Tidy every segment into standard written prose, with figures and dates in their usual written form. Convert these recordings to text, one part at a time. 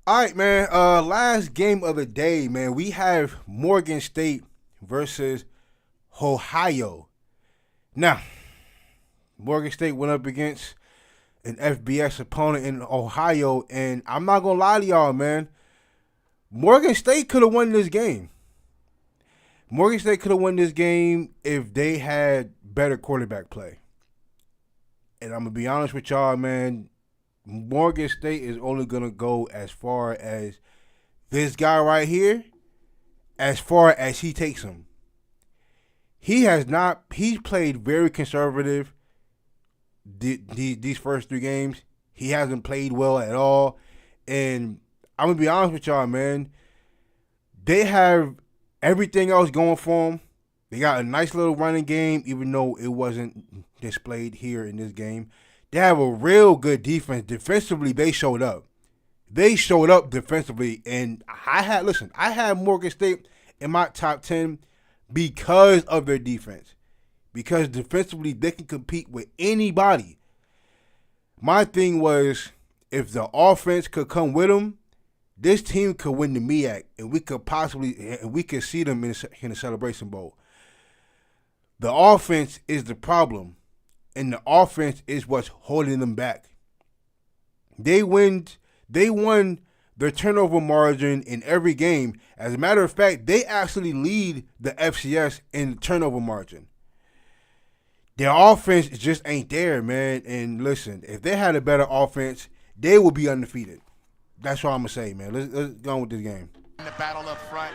All right, man. Last game of the day, man. We have Morgan State versus Ohio. Now, Morgan State went up against an FBS opponent in Ohio, and I'm not gonna lie to y'all, man. Morgan State could have won this game. Morgan State could have won this game if they had better quarterback play. And I'm gonna be honest with y'all, man. Morgan State is only gonna go as far as this guy right here, as far as he takes him. He's played very conservative these first 3 games. He hasn't played well at all. And I'm gonna be honest with y'all, man. They have everything else going for them. They got a nice little running game, even though it wasn't displayed here in this game. They have a real good defense. Defensively, they showed up. They showed up defensively, and I had Morgan State in my top 10 because of their defense. Because defensively, they can compete with anybody. My thing was, if the offense could come with them, this team could win the MEAC, and we could see them in the Celebration Bowl. The offense is the problem, and the offense is what's holding them back. They won their turnover margin in every game. As a matter of fact, they actually lead the FCS in turnover margin. Their offense just ain't there, man. And listen, if they had a better offense, they would be undefeated. That's what I'm gonna say, man. Let's go on with this game. In the battle up front,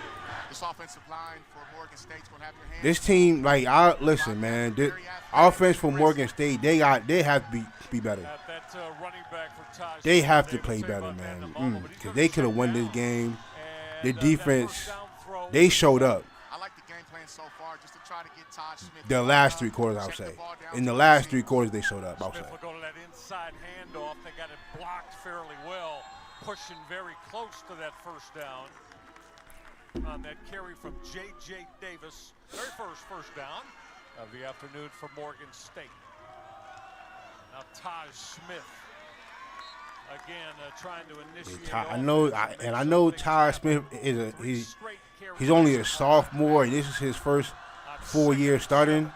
this offensive line for Morgan State's gonna have your hands. This team, listen, man. This offense for Morgan State, they have to be better. They have to play better, man. Because they could have won this game. The defense, they showed up. I like the game plan so far, just to try to get Todd Smith. The last 3 quarters, I'll say. In the last 3 quarters, they showed up. I'll say. Smith will go to that inside handoff. They got it blocked fairly well, pushing very close to that first down. On that carry from J.J. Davis, very first down of the afternoon for Morgan State. Now Taj Smith again trying to initiate. I know Taj Smith he's only a sophomore, and this is his first full year starting.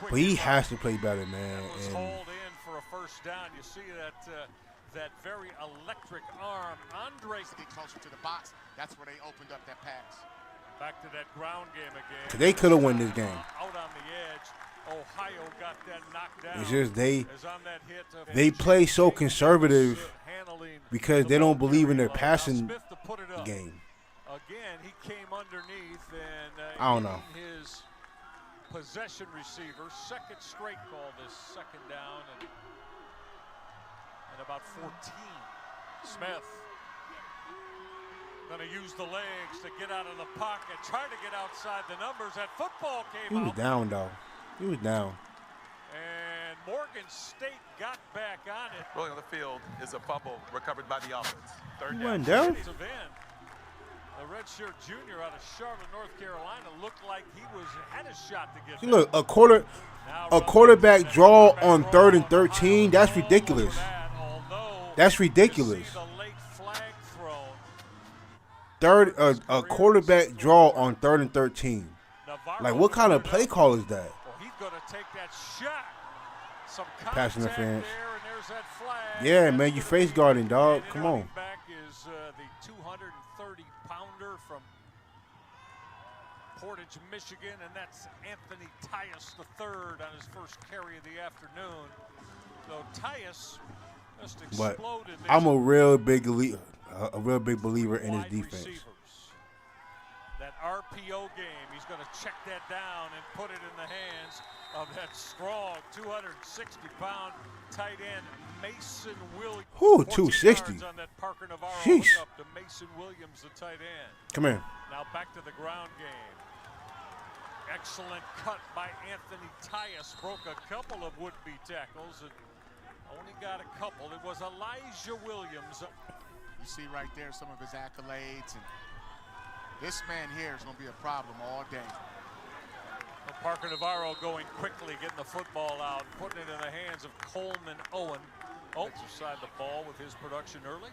But he has to play better, man. And hauled in for a first down. You see that very electric arm. Andre to get closer to the box. That's where they opened up that pass. Back to that ground game again. They could have won this game. Out on the edge. Ohio got that knocked down. It's just they play so conservative because they don't believe in their passing game. Again, he came underneath and I don't know. His possession receiver, second straight call this second down and about 14. Smith gonna use the legs to get out of the pocket, try to get outside the numbers. That football came out. He was down, though. He was down. And Morgan State got back on it. Rolling on the field is a fumble recovered by the offense. Third down. The redshirt junior out of Charlotte, North Carolina, looked like he had a shot to get. Look, a quarterback draw on 3rd and 13. That's ridiculous. That's ridiculous. A quarterback draw on 3rd and 13. Like, what kind of play call is that? He's going to take that shot. Some pass interference. There, and there's that flag. Yeah, man, you face guarding, dog. Come on. Back is the 230-pounder from Portage, Michigan, and that's Anthony Tyus III on his first carry of the afternoon. So Tyus just exploded. But I'm a real big believer in his defense. Receivers. That RPO game, he's going to check that down and put it in the hands of that strong 260-pound tight end Mason Williams. Who 260? On that Parker Navarro Sheesh. Up to Mason Williams, the tight end. Come here. Now back to the ground game. Excellent cut by Anthony Tyus. Broke a couple of would-be tackles and only got a couple. It was Elijah Williams. You see right there some of his accolades, and this man here is going to be a problem all day. Well, Parker Navarro going quickly, getting the football out, putting it in the hands of Coleman Owen. Oh, beside the ball with his production early.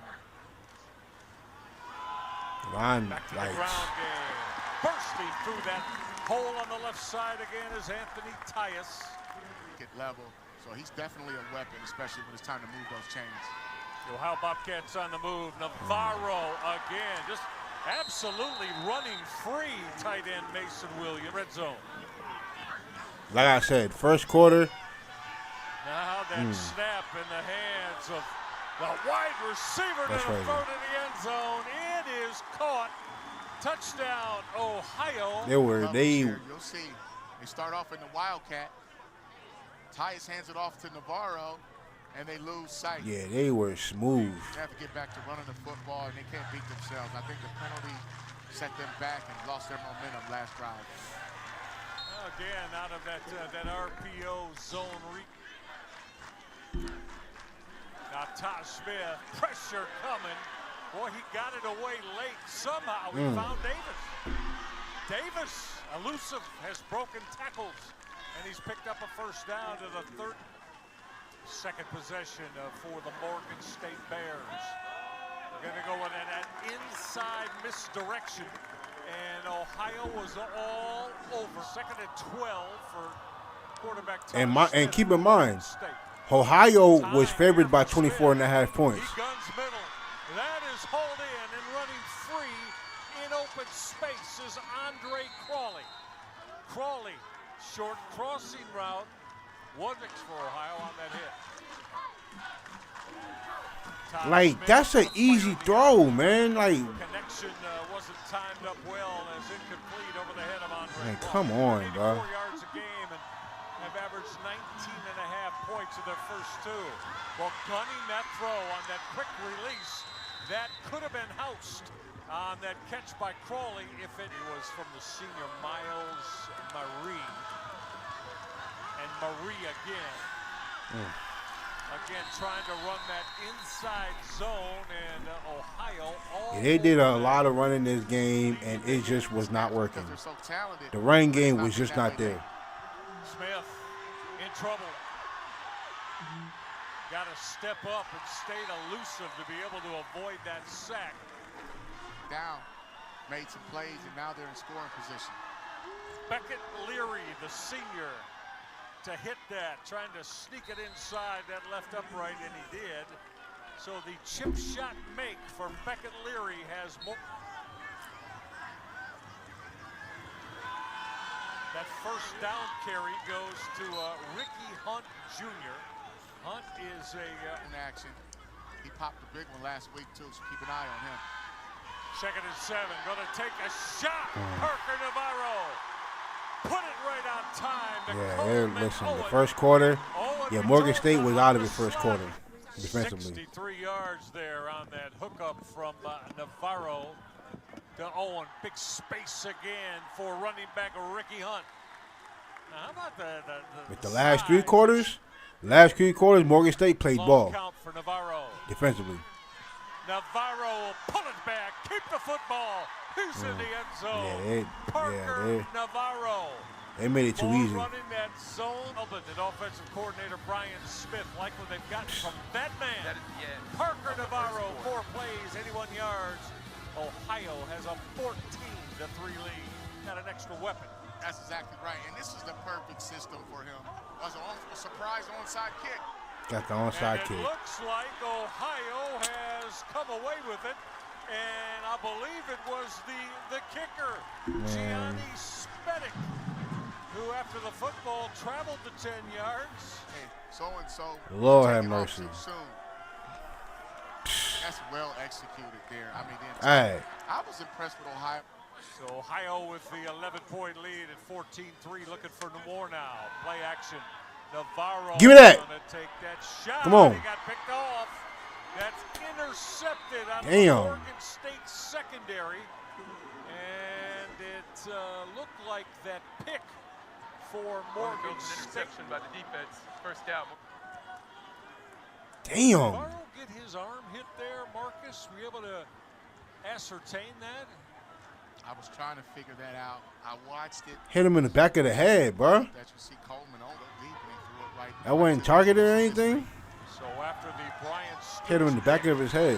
Ron, Back to the like, ground game. Bursting through that hole on the left side again is Anthony Tyus. Get level. So he's definitely a weapon, especially when it's time to move those chains. The Ohio Bobcats on the move. Navarro again, just absolutely running free. Tight end Mason Williams. Red zone. like I said, first quarter. Now that snap in the hands of the wide receiver to That's the right. throw to the end zone. It is caught. Touchdown, Ohio. You'll see. They start off in the Wildcat. Tyus hands it off to Navarro, and they lose sight. Yeah, they were smooth. They have to get back to running the football, and they can't beat themselves. I think the penalty set them back and lost their momentum last drive. Again, out of that RPO zone. Now Todd Smith, pressure coming. Boy, he got it away late. Somehow he found Davis. Davis, elusive, has broken tackles, and he's picked up a first down to the second possession for the Morgan State Bears. They're going to go in an inside misdirection, and Ohio was all over. Second and 12 for quarterback Todd And Smith. keep in mind, State. Ohio was favored by 24.5 points. He guns middle. That is hauled in and running free in open space is Andre Crawley. Crawley, short crossing route. Wondricks for Ohio on that hit. Todd Like, Smith, that's an easy throw, man. Like, connection wasn't timed up well as incomplete over the head of Andre. man, Crawley. come on, 84 bro. yards a game and have averaged 19.5 points in their first two. Well, gunning that throw on that quick release, that could have been housed on that catch by Crawley if it was from the senior Miles Marie. And Marie again. Again, trying to run that inside zone, and Ohio all Yeah, they did a lot of running this game, and it just was not working. They're so talented. The running game was just not there. Smith in trouble. Got to step up and stay elusive to be able to avoid that sack. Down, made some plays, and now they're in scoring position. Beckett Leary, the senior, to hit that, trying to sneak it inside that left upright, and he did. So the chip shot make for Beckett Leary has more. That first down carry goes to Ricky Hunt Jr. Hunt is In action. He popped a big one last week, too, so keep an eye on him. second and 7, going to take a shot. Parker Navarro put it right on time. To Yeah, Coleman listen, the Owen. first quarter, Owen yeah, Morgan returns State was on out of the it first slot. quarter, defensively. 63 yards there on that hookup from Navarro to Owen. Big space again for running back Ricky Hunt. Now, how about With the last three quarters, Morgan State played long ball count for Navarro. defensively. Navarro will pull it back, keep the football. He's in the end zone. Parker Navarro. They made it too Ball easy. running that zone. Open and offensive coordinator Brian Smith like what they've gotten from that man. That is the end. Parker Navarro, 4 plays, 81 yards. Ohio has a 14-3 lead. Got an extra weapon. That's exactly right, and this is the perfect system for him. Was a surprise onside kick. Got the onside And kick. it looks like Ohio has come away with it, and I believe it was the kicker, Gianni Spedic, who after the football traveled the 10 yards. Hey, so-and-so. Lord have taking off mercy. too soon. That's well executed there. I mean, Hey, I was impressed with Ohio. So Ohio with the 11-point lead at 14-3, looking for more now. Play action. Navarro. Give me that. Gonna take that shot. Come on. He got picked off. That's intercepted on the Damn. Oregon State secondary. And it looked like that pick for Morgan An State. interception by the defense. First down. damn. Navarro get his arm hit there, Marcus? Were you able to ascertain that? I was trying to figure that out. I watched it. Hit him in the back of the head, bro. That you see Coleman on the deep and he threw it right. That wasn't targeted or anything. So after the Bryant Hit him in the back of his head.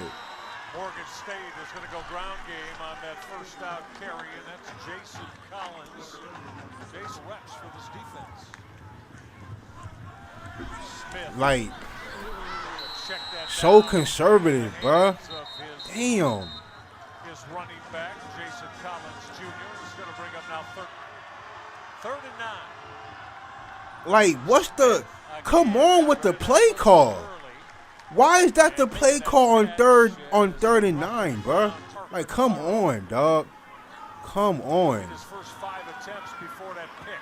Morgan State is going to go ground game on that first out carry, and that's Jason Collins. Jason reps for this defense. Smith. Like, Check that so down. conservative, bruh. Hands of Damn. his running back, Jason Collins Jr. is going to bring up now third and 9. Like, what's the? Come on with the play call. Why is that the play call on third and 9, bruh? Like, come on, dog. Come on. His first 5 attempts before that pick.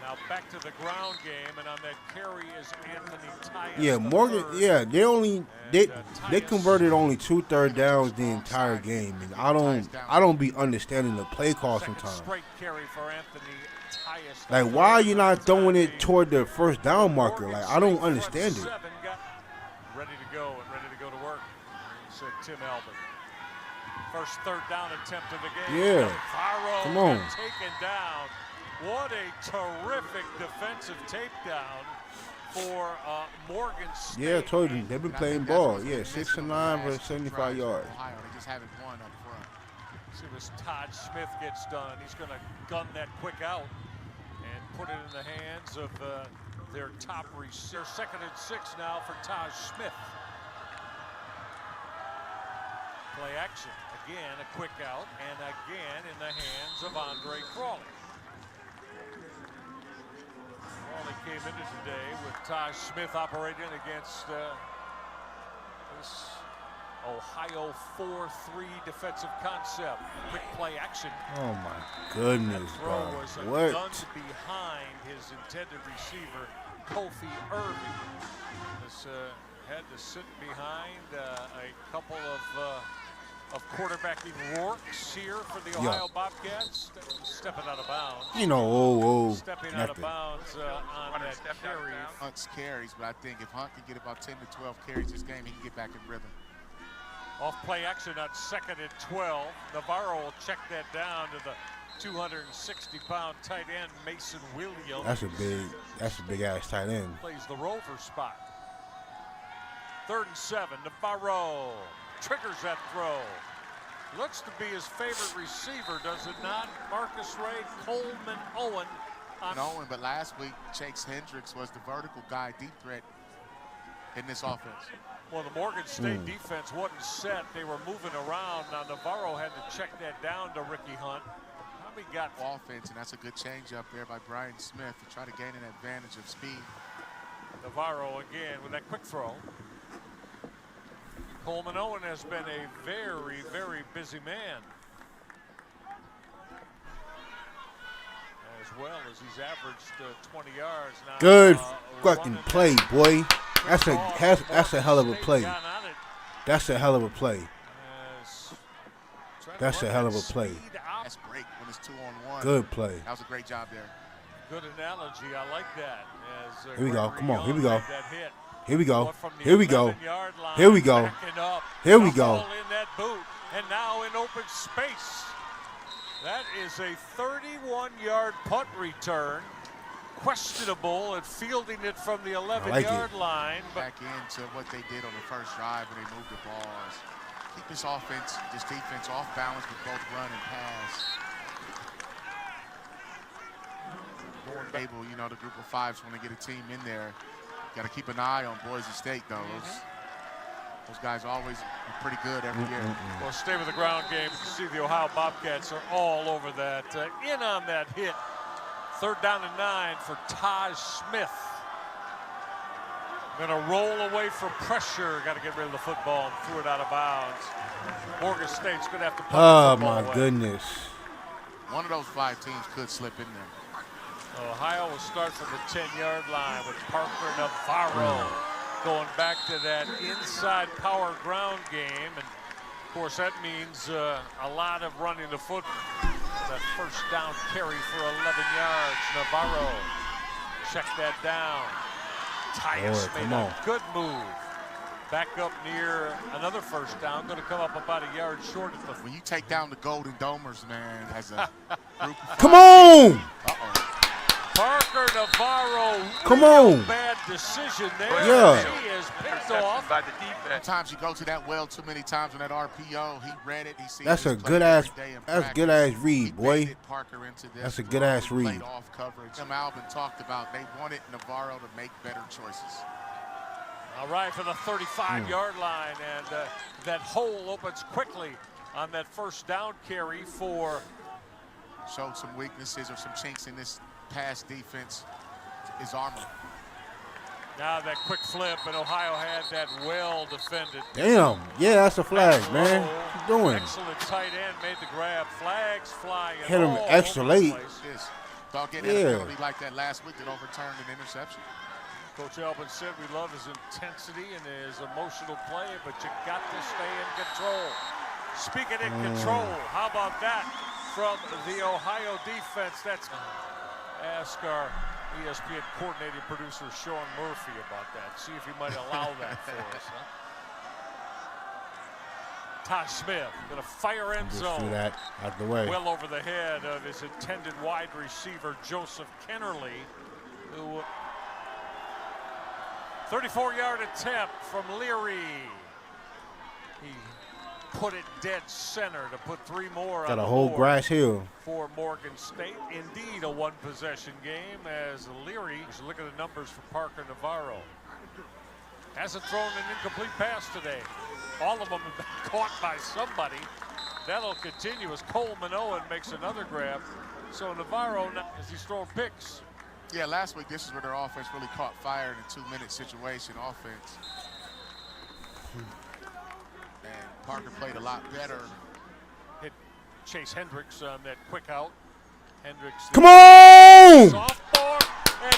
Now back to the ground game, and on that carry is Anthony Tyus. Yeah, Morgan. Yeah, they converted only 2 third downs the entire game, and I don't be understanding the play call sometimes. Straight carry for Anthony Tyus. Like, why are you not throwing it toward the first down marker? Like, I don't understand it. Ready to go and ready to go to work, said Tim Albin. First third down attempt of the game. Yeah. Navarro Come on. taken down. What a terrific defensive takedown for Morgan State. Yeah, I told you they've been playing ball. Yeah, 6 and 9 for 75 yards. Ohio, they just haven't won up front. See what Todd Smith gets done. He's going to gun that quick out and put it in the hands of their top receiver. Second and 6 now for Taj Smith. Play action. Again, a quick out, and again in the hands of Andre Crawley. Crawley came into today with Taj Smith operating against this Ohio 4-3 defensive concept. Quick play action. Oh my goodness, Throw bro. was a What? gun behind his intended receiver, Kofi Irving. This had to sit behind a couple of quarterbacking rorks here for the Ohio Bobcats. Stepping out of bounds. You know, Stepping out of nothing. bounds on that carry. Hunt's carries, but I think if Hunt can get about 10 to 12 carries this game, he can get back in rhythm. Off play action on second and 12. Navarro will check that down to the 260-pound tight end Mason Williams. That's a big ass tight end. Plays the rover spot. Third and 7. Navarro triggers that throw. Looks to be his favorite receiver, does it not? Marcus Ray, Coleman Owen. Owen, but last week Chase Hendricks was the vertical guy, deep threat in this offense. Well, the Morgan State defense wasn't set. They were moving around. Now Navarro had to check that down to Ricky Hunt. Probably got Offense, and that's a good change up there by Brian Smith to try to gain an advantage of speed. Navarro again with that quick throw. Coleman Owen has been a very, very busy man. As well as he's averaged 20 yards now. Good fucking play, boy. That's a hell of a play. That's a hell of a play. That's a hell of a play. That's break when it's 2-on-1. Good play. That was a great job there. Good analogy. I like that. As, Here we go. Gregory Come on. Young Here we go. made that hit. Here we go. Going from the Here we go. 11-yard line, Here we go. backing up, Here we the go. hole in that boot, and now in open space. That is a 31-yard punt return. Questionable at fielding it from the 11-yard line. But Back into what they did on the first drive when they moved the balls. Keep this offense, this defense off balance with both run and pass. Able, you know, the group of fives want to get a team in there. Got to keep an eye on Boise State, though. Those guys always are pretty good every year. Well, stay with the ground game. You see the Ohio Bobcats are all over that. In on that hit. Third down and 9 for Taj Smith. Going to roll away from pressure. Got to get rid of the football and threw it out of bounds. Morgan State's going to have to put Oh the football my away. goodness. One of those 5 teams could slip in there. Ohio will start from the 10-yard line with Parker Navarro going back to that inside power ground game. And, of course, that means a lot of running the football. That first down carry for 11 yards. Navarro check that down. Tyus made a good move. Back up near another first down. Going to come up about a yard short at the. When you take down the Golden Domers, man, as a group of Come on! Uh-oh. Parker Navarro. Come real on. Bad decision there. Yeah. He is picked Interception off. by the defense. Sometimes you go to that well too many times on that RPO. He read it. He sees That's this a play good ass. every day in That's practice. good ass He read, boy. baited Parker into this That's a throw. good ass He read. played off coverage. Tim Alvin talked about they wanted Navarro to make better choices. All right, for the 35-yard line, and that hole opens quickly on that first down carry for. Showed some weaknesses or some chinks in this pass defense. His armor. Now that quick flip, and Ohio had that well defended. Damn. Yeah, that's a flag, man. What you doing? Excellent tight end made the grab. Flags flying. Hit him all extra over the late. place. Yes. Thought getting a Yeah. penalty like that last week that overturned an interception. Coach Albin said we love his intensity and his emotional play, but you got to stay in control. Speaking in control, how about that from the Ohio defense? That's ask our ESPN coordinating producer Sean Murphy about that. See if he might allow that for us. Huh? Tosh Smith gonna fire end Just zone. do that out the way. Well over the head of his intended wide receiver Joseph Kennerly, who 34-yard attempt from Leary. He put it dead center to put 3 more Got on a the whole board grass hill. for Morgan State. Indeed, a one-possession game as Leary, look at the numbers for Parker Navarro. Hasn't thrown an incomplete pass today. All of them have been caught by somebody. That'll continue as Cole Minoan makes another grab. So Navarro, as he's throwing picks. Yeah, last week this is where their offense really caught fire in a 2-minute situation offense. And Parker played a lot better. Hit Chase Hendricks on that quick out. Hendricks. Come on! Sophomore and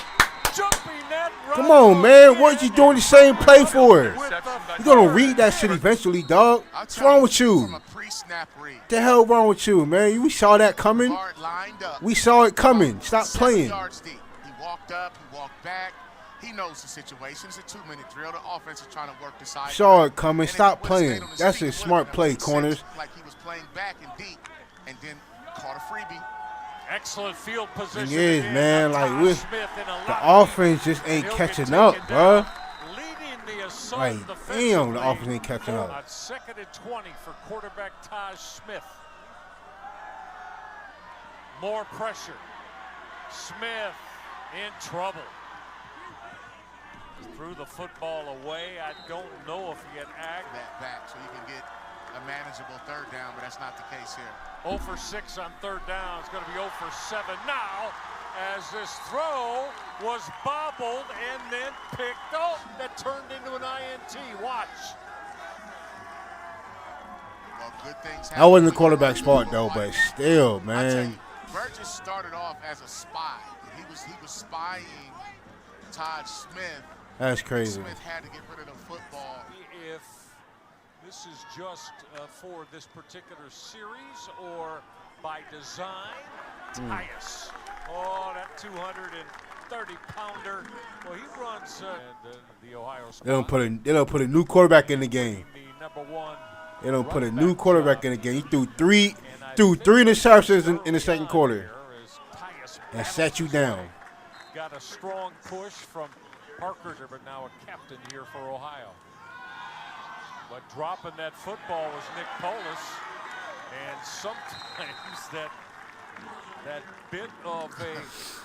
jumping that right. Come on, man. What you doing the same play for? Interception by You gonna read that shit eventually, dog. I'll What's tell wrong with From you? a pre-snap read. The hell wrong with you, man? We saw that coming. Guard lined up. We saw it coming. Stop 7 playing. yards deep. He walked up, he walked back. He knows the situation. It's a 2-minute drill. The offense is trying to work the side. Saw it coming. And if Stop he would've stayed playing. on his That's feet, a he smart would've play, been corners. like he was playing back and deep, and then caught a freebie. Excellent field position. It is, again. man. Like, Tosh with Smith in a the lot. offense just ain't He'll catching get up, taken bruh. down. Leading the assault Like, damn, the defensively offense ain't catching up. On 2nd and 20 for quarterback Tosh Smith. More pressure. Smith in trouble. Threw the football away. I don't know if he had act. That back so you can get a manageable 3rd down, but that's not the case here. 0 for 6 on 3rd down. It's going to be 0 for 7 now as this throw was bobbled and then picked up. That turned into an INT. Watch. Well, good things That wasn't the happen. quarterback spot though, but still, I tell man. you, Burgess started off as a spy. He was spying Todd Smith. That's crazy. Smith had to get rid of the football. If this is just for this particular series or by design, Tyus. Oh, that 230-pounder. Well, he runs the Ohio squad. They don't put a new quarterback in the game. The #1. They don't put a new quarterback in the game. He threw three interceptions in the second quarter and set you down. Got a strong push from Parker, but now a captain here for Ohio. But dropping that football was Nick Polis, and sometimes that bit of a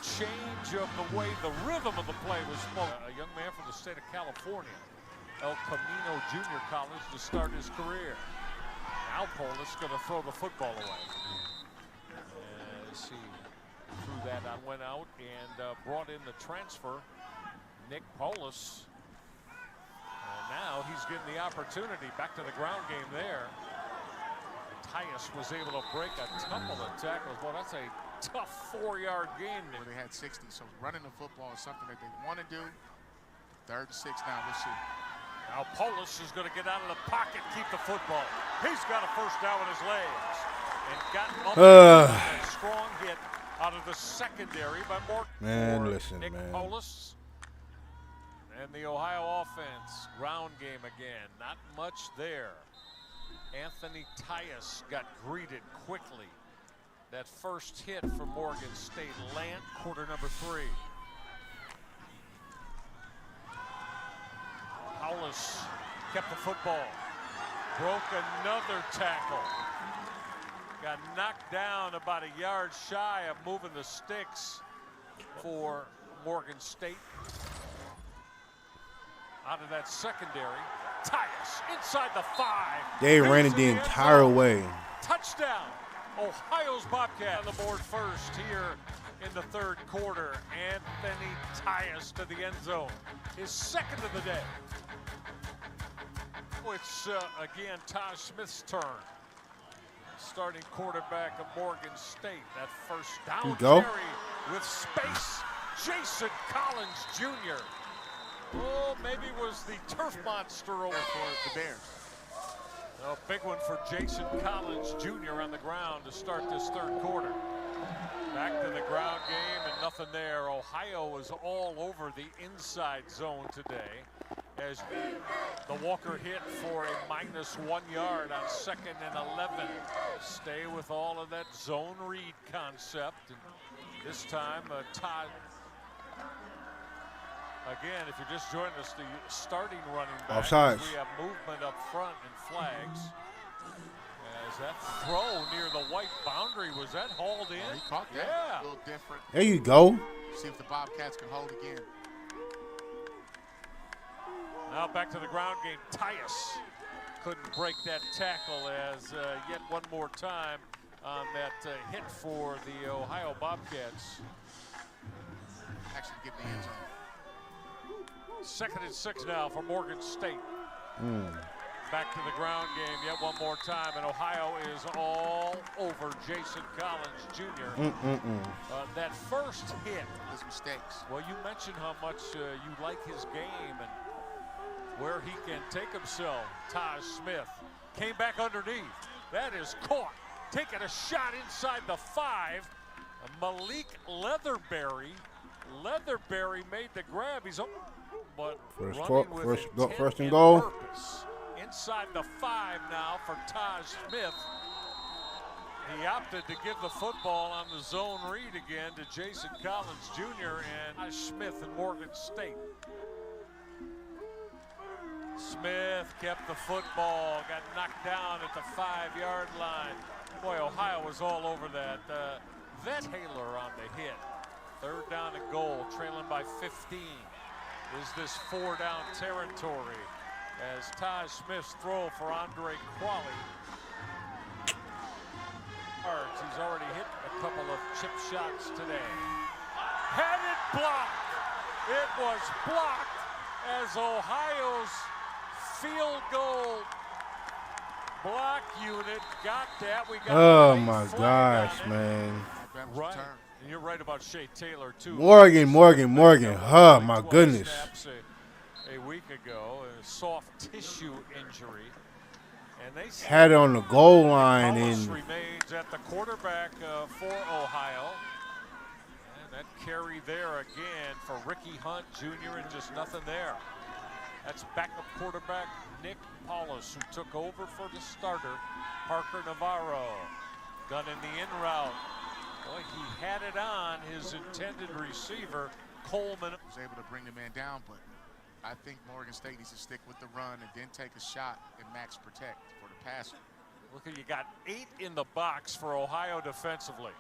change of the way the rhythm of the play was spoken. A young man from the state of California, El Camino Junior College, to start his career. Now Polis going to throw the football away. As he threw that on, went out and brought in the transfer, Nick Polis. And now he's getting the opportunity back to the ground game there. Tyus was able to break a couple of tackles. Well, that's a tough 4-yard gain. They had 60, so running the football is something that they want to do. 3rd and 6 now. We'll see. Now Polis is going to get out of the pocket, keep the football. He's got a first down with his legs. And got up a strong hit out of the secondary by Morton. Man, for listen, Nick man. Polis. And the Ohio offense, ground game again. Not much there. Anthony Tyus got greeted quickly That first hit for Morgan State. Lant, quarter number 3. Howlis kept the football. Broke another tackle. Got knocked down about a yard shy of moving the sticks for Morgan State. Out of that secondary. Tyus inside the 5. They ran it the entire way. Touchdown. Ohio's Bobcat on the board first here in the third quarter. Anthony Tyus to the end zone. His second of the day. It's again Taj Smith's turn. Starting quarterback of Morgan State. That first down carry with space. Jason Collins Jr. Oh, maybe it was the turf monster over for the Bears. A big one for Jason Collins Jr. on the ground to start this third quarter. Back to the ground game and nothing there. Ohio was all over the inside zone today as the Walker hit for a -1 yard on 2nd and 11. Stay with all of that zone read concept. And this time, Todd. Again, if you're just joining us, the starting running back. Offsides. We have movement up front and flags. As that throw near the white boundary, was that hauled in? He caught that. Yeah. A little different. There you go. See if the Bobcats can hold again. Now back to the ground game. Tyus couldn't break that tackle as yet one more time on that hit for the Ohio Bobcats. Actually getting the end zone. 2nd and 6 now for Morgan State. Back to the ground game yet one more time, and Ohio is all over Jason Collins Jr. That first hit. His mistakes. Well, you mentioned how much you like his game and where he can take himself. Taj Smith came back underneath. That is caught. Taking a shot inside the 5. Malik Leatherberry. Leatherberry made the grab. He's up, but first and goal. Purpose. Inside the 5 now for Taj Smith. He opted to give the football on the zone read again to Jason Collins Jr. and Taj Smith and Morgan State. Smith kept the football, got knocked down at the 5-yard line. Boy, Ohio was all over that. Vet Haler on the hit. 3rd down and goal, trailing by 15. Is this 4-down territory as Taj Smith's throw for Andre Qualley. He's already hit a couple of chip shots today. Had it blocked. It was blocked as Ohio's field goal block unit got that. We got oh my gosh, man. Right. And you're right about Shea Taylor, too. Morgan. Oh, my goodness. A week ago, a soft tissue injury. And they had it on the goal line. And remains at the quarterback for Ohio. And that carry there again for Ricky Hunt Jr. and just nothing there. That's backup quarterback Nick Paulus, who took over for the starter, Parker Navarro. Gun in the in route. Boy, he had it on his intended receiver, Coleman. Was able to bring the man down, but I think Morgan State needs to stick with the run and then take a shot and max protect for the passer. Look, you got 8 in the box for Ohio defensively.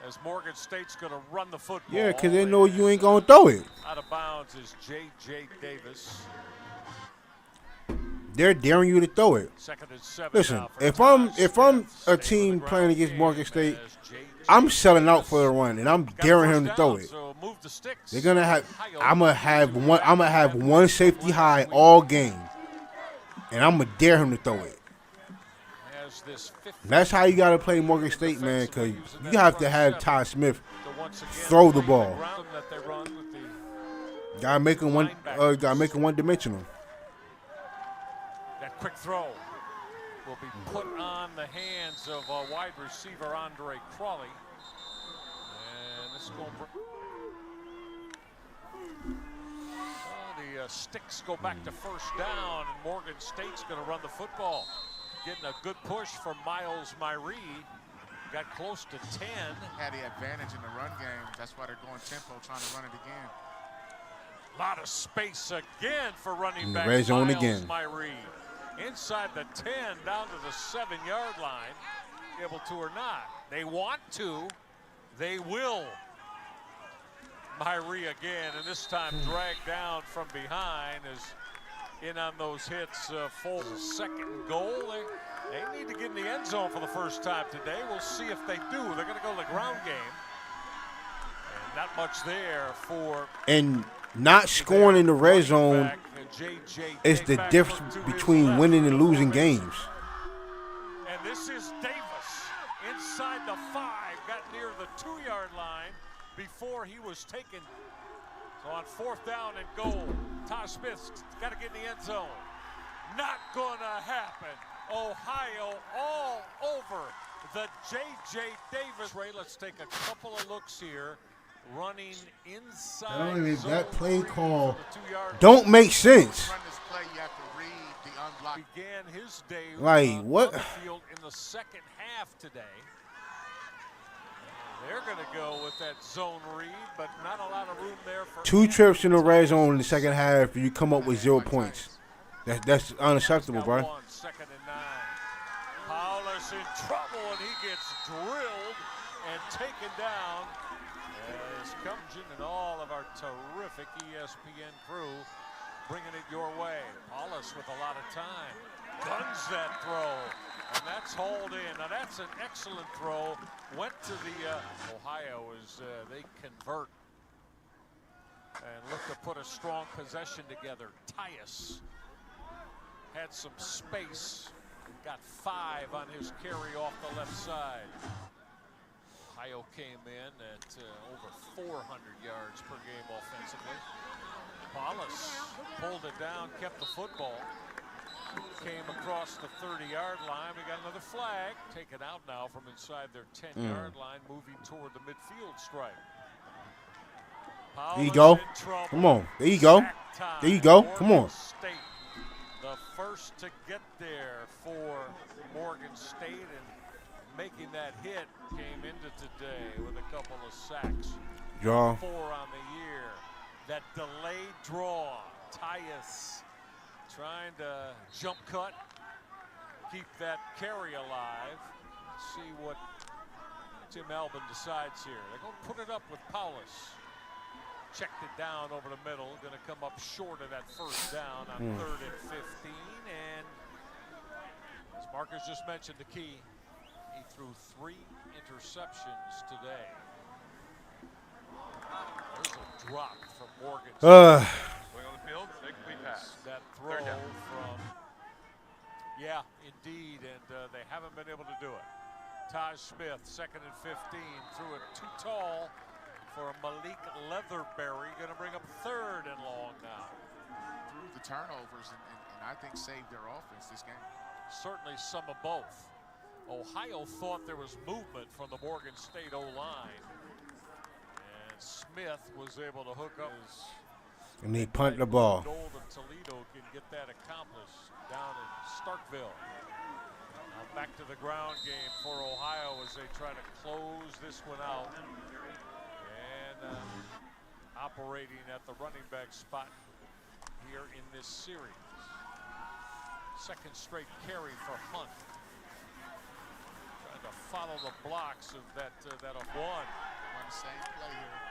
As Morgan State's going to run the football. Yeah, because they know you ain't going to throw it. Out of bounds is J.J. Davis. They're daring you to throw it. 2nd and 7. Listen, if I'm a team playing against Morgan State, I'm selling out for the run, and I'm daring him to throw it. So move the sticks. They're gonna have. I'm gonna have one safety high all game, and I'm gonna dare him to throw it. That's how you gotta play Morgan State, man, because you have to have Ty Smith throw the ball. Gotta make him one-dimensional. That quick throw will be put on the hands of wide receiver Andre Crawley. And this is going the sticks go back to first down, and Morgan State's going to run the football. Getting a good push from Miles Myree. got close to 10. Had the advantage in the run game. That's why they're going tempo, trying to run it again. A lot of space again for running In the back red zone Miles again. Myrie. Inside the 10, down to the 7-yard line. Able to or not. They want to. They will. Myrie again, and this time dragged down from behind is in on those hits. Full second and goal. They need to get in the end zone for the first time today. We'll see if they do. They're going to go to the ground game. And not much there for. And not scoring in the red zone is the difference between winning and losing games. And this is Davis inside the 5, got near the 2-yard line before he was taken. So on 4th down and goal, Todd Smith's got to get in the end zone. Not gonna happen. Ohio all over the J.J. Davis. Ray, let's take a couple of looks here. Running inside. That play call the 2-yard don't make sense. Run this play, you have to read the unblocked. began his day Like, what? on the field in the second half today. They're going to go with that zone read, but not a lot of room there for 2 trips in the red zone in the second half, and you come up with 0 points. That's unacceptable, bro. 2nd and 9. Paulus in trouble, and he gets drilled and taken down. As Cumgen and all of our terrific ESPN crew bringing it your way. Paulus with a lot of time. Guns that throw, and that's hauled in. Now that's an excellent throw. Went to the Ohio as they convert and look to put a strong possession together. Tyus had some space and got 5 on his carry off the left side. Ohio came in at over 400 yards per game offensively. Paulus pulled it down, kept the football. Came across the 30-yard line. We got another flag. Taken out now from inside their 10-yard line, moving toward the midfield stripe. There you go. Come on. There you go. There you go. Come on. State, the first to get there for Morgan State, and making that hit came into today with a couple of sacks. Draw. 4 on the year. That delayed draw. Tyus trying to jump cut, keep that carry alive. See what Tim Albin decides here. They're going to put it up with Paulus. Checked it down over the middle. Going to come up short of that first down on 3rd and 15. And as Marcus just mentioned, the key, he threw 3 interceptions today. There's a drop from Morgan. Going on the field, incomplete pass. That throw from, yeah, indeed, and they haven't been able to do it. Taj Smith, 2nd and 15, threw it too tall for Malik Leatherberry. Going to bring up 3rd and long now. Through the turnovers and I think saved their offense this game. Certainly some of both. Ohio thought there was movement from the Morgan State O-line. And Smith was able to hook up his. And they punt the ball. Gold of Toledo can get that accomplished down in Starkville. Now back to the ground game for Ohio as they try to close this one out. And operating at the running back spot here in this series. 2nd straight carry for Hunt. Trying to follow the blocks of that one. Run the same play here.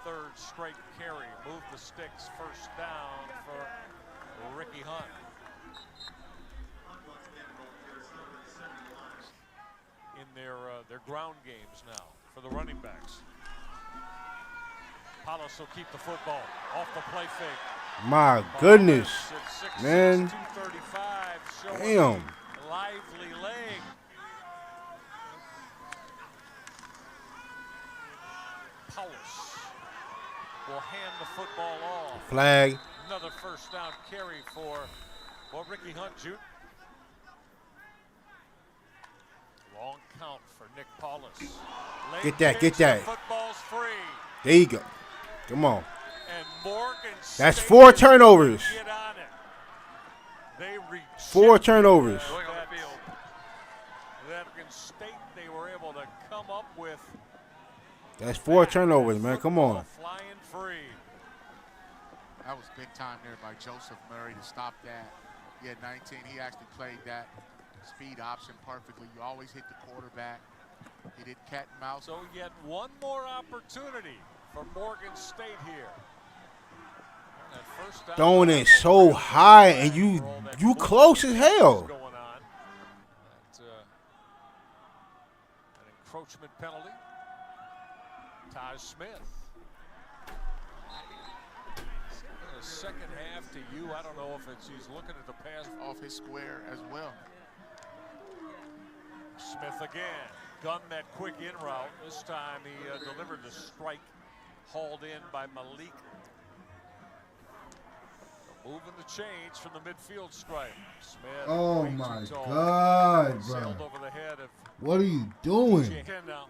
3rd straight carry. Move the sticks. 1st down for Ricky Hunt. In their ground games now for the running backs. Paulus will keep the football off the play fake. My goodness, Paulus at 6'6", man. 235, showing Damn. a lively leg. Paulus will hand the football off. Flag. Another 1st down carry for Ricky Hunt Jr. Long count for Nick Paulus. Get that, get that. Football's free. There you go. Come on. And Morgan That's State 4 turnovers. Get on it. They reject 4 turnovers. Going on the field. that State, they were able to come up with. That's 4 turnovers, man. Come on. Flying free. That was big time there by Joseph Murray to stop that. He had 19. He actually played that speed option perfectly. You always hit the quarterback. He did cat and mouse. So yet one more opportunity for Morgan State here. That first down Throwing it so high, and you close as hell. Going on. That's an encroachment penalty. Taj Smith. The second half to you. I don't know if he's looking at the pass Off his square as well. Smith again. Gunned that quick in route. This time he delivered the strike, hauled in by Malik. Moving the chains from the midfield stripe. Smith. Oh way my too tall. God, bro. Sailed over the head of What are you doing? now.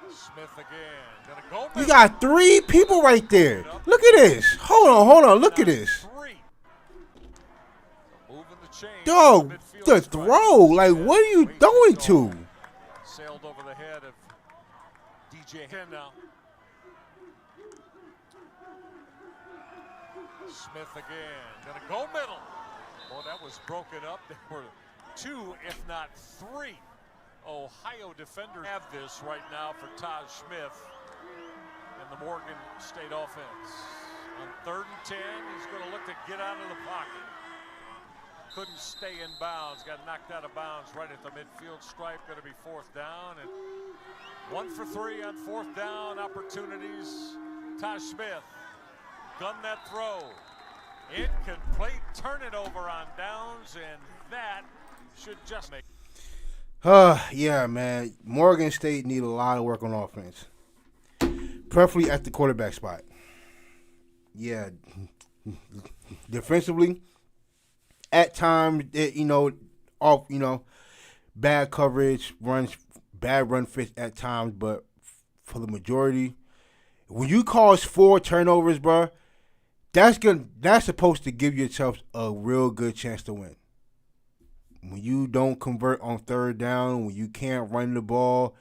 Smith again. Gonna go You got 3 people right there. Look at this. Hold on. Look at this. Dog, the throw. Like, what are you throwing to? Sailed over the head of DJ now. Smith again. Gonna go middle. Boy, that was broken up. There were 2, if not 3, Ohio defenders have this right now for Taj Smith and the Morgan State offense. On 3rd and 10, he's going to look to get out of the pocket. Couldn't stay in bounds. Got knocked out of bounds right at the midfield stripe. Going to be 4th down. And 1 for 3 on 4th down opportunities. Taj Smith. Gun that throw. Incomplete. Turn it over on downs. And that should just make. Yeah, man. Morgan State need a lot of work on offense. Preferably at the quarterback spot. Yeah. Defensively, at times, bad coverage, bad run fit at times, but for the majority, when you cause 4 turnovers, bro, that's supposed to give yourself a real good chance to win. When you don't convert on 3rd down, when you can't run the ball,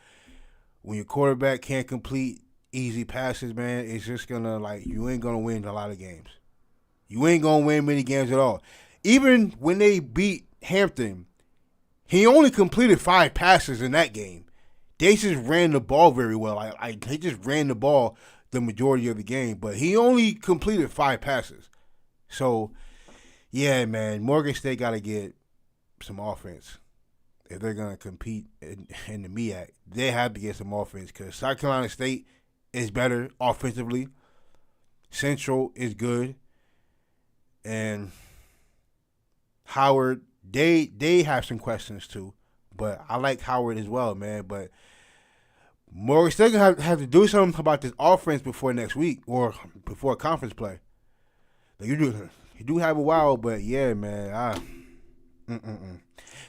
when your quarterback can't complete easy passes, man, it's just you ain't gonna win a lot of games. You ain't gonna win many games at all. Even when they beat Hampton, he only completed 5 passes in that game. They just ran the ball very well. They just ran the ball the majority of the game, but he only completed 5 passes. So, yeah, man, Morgan State got to get some offense. If they're going to compete in the MEAC, they have to get some offense because South Carolina State is better offensively. Central is good. And Howard, they have some questions too. But I like Howard as well, man. But Morgan State going to have to do something about this offense before next week or before conference play. You do have a while, but yeah, man,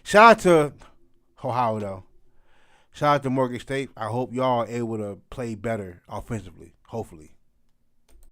Shout out to Ohio, though. Shout out to Morgan State. I hope y'all are able to play better offensively, hopefully.